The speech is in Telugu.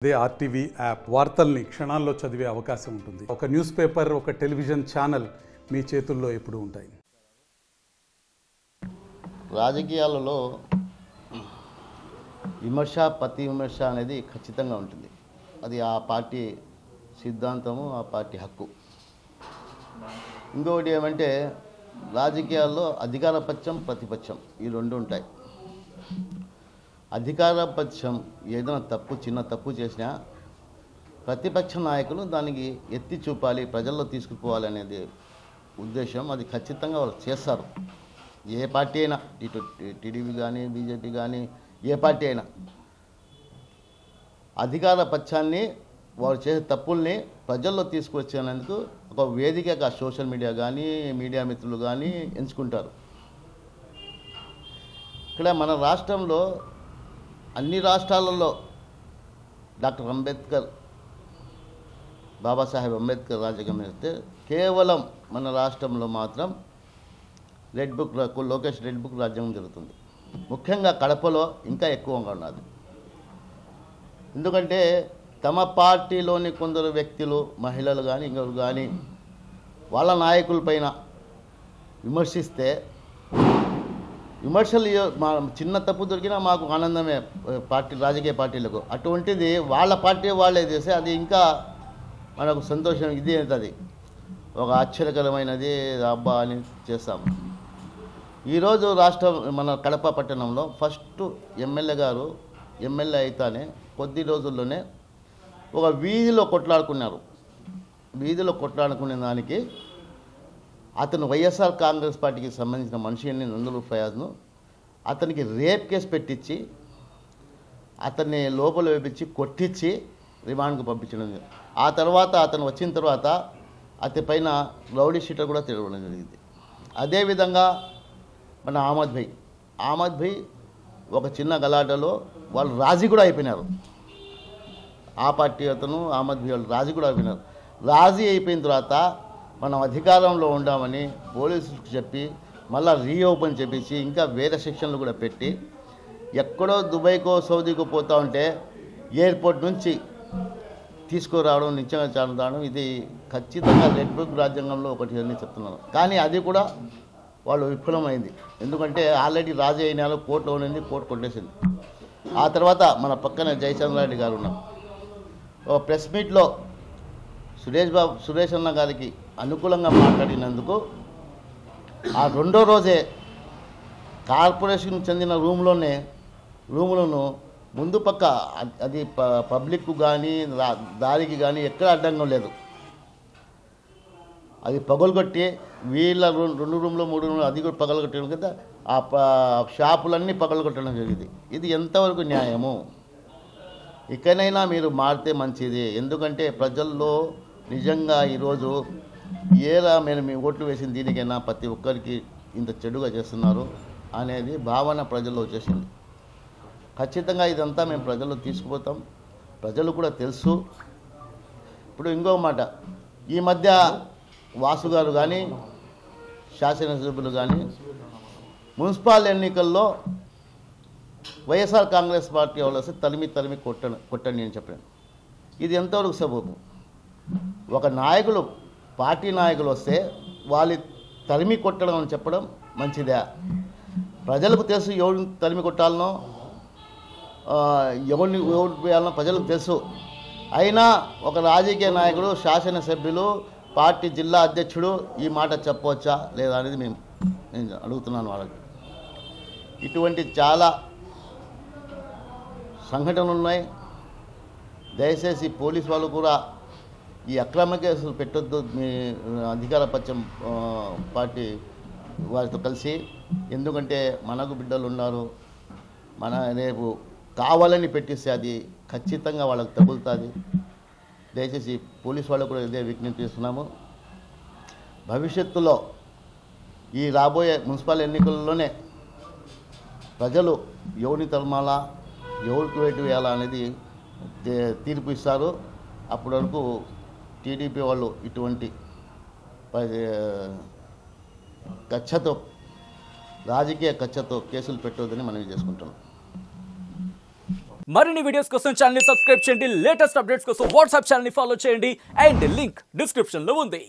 అదే ఆర్టీవీ యాప్ వార్తల్ని క్షణాల్లో చదివే అవకాశం ఉంటుంది. ఒక న్యూస్ పేపర్, ఒక టెలివిజన్ ఛానల్ మీ చేతుల్లో ఎప్పుడూ ఉంటాయి. రాజకీయాలలో విమర్శ, ప్రతి విమర్శ అనేది ఖచ్చితంగా ఉంటుంది. అది ఆ పార్టీ సిద్ధాంతము, ఆ పార్టీ హక్కు. ఇంకొకటి ఏమంటే రాజకీయాల్లో అధికార పక్షం, ప్రతిపక్షం ఈ రెండు ఉంటాయి. అధికార పక్షం ఏదైనా చిన్న తప్పు చేసినా ప్రతిపక్ష నాయకులు దానికి ఎత్తి చూపాలి, ప్రజల్లో తీసుకుపోవాలి అనేది ఉద్దేశం. అది ఖచ్చితంగా వాళ్ళు చేస్తారు. ఏ పార్టీ అయినా, ఇటు టీడీపీ కానీ, బీజేపీ కానీ, ఏ పార్టీ అయినా అధికార పక్షాన్ని వాళ్ళు చేసే తప్పుల్ని ప్రజల్లో తీసుకొచ్చేందుకు ఒక వేదికగా సోషల్ మీడియా కానీ, మీడియా మిత్రులు కానీ ఎంచుకుంటారు. ఇక్కడ మన రాష్ట్రంలో అన్ని రాష్ట్రాలలో డాక్టర్ అంబేద్కర్, బాబాసాహెబ్ అంబేద్కర్ రాజ్యాంగం ఇస్తే కేవలం మన రాష్ట్రంలో మాత్రం లోకేష్ రెడ్ బుక్ రాజ్యాంగం జరుగుతుంది. ముఖ్యంగా కడపలో ఇంకా ఎక్కువగా ఉన్నది. ఎందుకంటే తమ పార్టీలోని కొందరు వ్యక్తులు, మహిళలు కానీ ఇంకొకరు కానీ వాళ్ళ నాయకులపైన విమర్శిస్తే విమర్శలు చిన్న తప్పు దొరికినా మాకు ఆనందమే రాజకీయ పార్టీలకు. అటువంటిది వాళ్ళ పార్టీ వాళ్ళే చేస్తే అది ఇంకా మనకు సంతోషం. ఇది అవుతుంది, ఒక ఆశ్చర్యకరమైనది అబ్బా అని చేస్తాం. ఈరోజు మన కడప పట్టణంలో ఫస్ట్ ఎమ్మెల్యే గారు ఎమ్మెల్యే అయితేనే కొద్ది రోజుల్లోనే ఒక వీధిలో కొట్లాడుకున్నారు. వీధిలో కొట్లాడుకునే దానికి అతను వైఎస్ఆర్ కాంగ్రెస్ పార్టీకి సంబంధించిన మనిషి అని నందలూరు ఫయాజ్ను అతనికి రేప్ కేసు పెట్టించి అతన్ని లోపల వేపించి కొట్టించి రిమాండ్కు పంపించడం. ఆ తర్వాత అతను వచ్చిన తర్వాత అతని పైన రౌడీ షీటర్ కూడా తిరగడం జరిగింది. అదేవిధంగా మన ఆమద్ భాయ్ ఒక చిన్న గలాటలో వాళ్ళు రాజీ కూడా అయిపోయినారు. ఆ పార్టీ అతను ఆమద్ భాయ్ వాళ్ళు రాజీ కూడా అయిపోయినారు. రాజీ అయిపోయిన తర్వాత మనం అధికారంలో ఉండామని పోలీసులకు చెప్పి మళ్ళీ రీఓపెన్ చేపించి ఇంకా వేరే సెక్షన్లు కూడా పెట్టి ఎక్కడో దుబాయ్కో సౌదీకో పోతూ ఉంటే ఎయిర్పోర్ట్ నుంచి తీసుకురావడం, నిత్యంగా రావడం, ఇది ఖచ్చితంగా రెడ్ బుక్ రాజ్యాంగంలో ఒకటి అని చెప్తున్నాను. కానీ అది కూడా వాళ్ళు విఫలమైంది. ఎందుకంటే ఆల్రెడీ రాజీ అయినారు, కోర్టులో ఉన్నది, కోర్టు కొట్టేసింది. ఆ తర్వాత మన పక్కన జయచంద్రారెడ్డి గారు ఉన్నారు. ఒక ప్రెస్ మీట్లో సురేష్ అన్న గారికి అనుకూలంగా మాట్లాడినందుకు ఆ రెండో రోజే కార్పొరేషన్కి చెందిన రూములను ముందు పక్క అది పబ్లిక్ కానీ దారికి కానీ ఎక్కడ అడ్డంగా లేదు. అది పగలగొట్టి వీళ్ళ 2 రూమ్లు 3 రూమ్లు అది కూడా పగలగొట్టడం కదా, ఆ షాపులన్నీ పగలగొట్టడం జరిగింది. ఇది ఎంతవరకు న్యాయము? ఇకనైనా మీరు మారితే మంచిది. ఎందుకంటే ప్రజల్లో నిజంగా ఈరోజు మీరు మీ ఓట్లు వేసిన దీనికైనా ప్రతి ఒక్కరికి ఇంత చెడుగా చేస్తున్నారు అనేది భావన ప్రజల్లో వచ్చేసింది. ఖచ్చితంగా ఇదంతా మేము ప్రజల్లో తీసుకుపోతాం. ప్రజలు కూడా తెలుసు. ఇప్పుడు ఇంకో మాట, ఈ మధ్య వాసు గారు కానీ, శాసనసభ్యులు కానీ మున్సిపల్ ఎన్నికల్లో వైఎస్ఆర్ కాంగ్రెస్ పార్టీ వాళ్ళు వస్తే తరిమి కొట్టండి అని చెప్పాను. ఇది ఎంతవరకు సబబు? ఒక పార్టీ నాయకులు వస్తే వాళ్ళు తరిమి కొట్టడం అని చెప్పడం మంచిదే? ప్రజలకు తెలుసు ఎవరిని తరిమి కొట్టాలనో, ఎవరిని ఓటు వేయాలనో ప్రజలకు తెలుసు. అయినా ఒక రాజకీయ నాయకుడు, శాసనసభ్యులు, పార్టీ జిల్లా అధ్యక్షుడు ఈ మాట చెప్పవచ్చా లేదా అనేది నేను అడుగుతున్నాను వాళ్ళకి. ఇటువంటి చాలా సంఘటనలు ఉన్నాయి. దయచేసి పోలీసు వాళ్ళు కూడా ఈ అక్రమ కేసులు పెట్టొద్దు. మీ అధికార పక్షం పార్టీ వారితో కలిసి, ఎందుకంటే మనకు బిడ్డలు ఉన్నారు. రేపు కావాలని పెట్టిస్తే అది ఖచ్చితంగా వాళ్ళకు తగులుతుంది. దయచేసి పోలీసు వాళ్ళకు కూడా ఇదే విజ్ఞప్తి చేస్తున్నాము. భవిష్యత్తులో ఈ రాబోయే మున్సిపల్ ఎన్నికల్లోనే ప్రజలు ఎవరిని తరమాలా, ఎవరికి వేటు వేయాలా అనేది తీర్పు ఇస్తారు. అప్పటి వరకు టీడీపీ వాళ్ళు ఇటువంటి రాజకీయ కక్షతో కేసులు పెట్టవద్దని మనవి చేసుకుంటున్నాం. మరిన్ని వీడియోస్ కోసం ఛానల్ ని సబ్స్క్రైబ్ చేయండి, లేటెస్ట్ అప్డేట్స్ కోసం వాట్సాప్ ఛానల్ ని ఫాలో చేయండి అండ్ లింక్ డిస్క్రిప్షన్ లో ఉంది.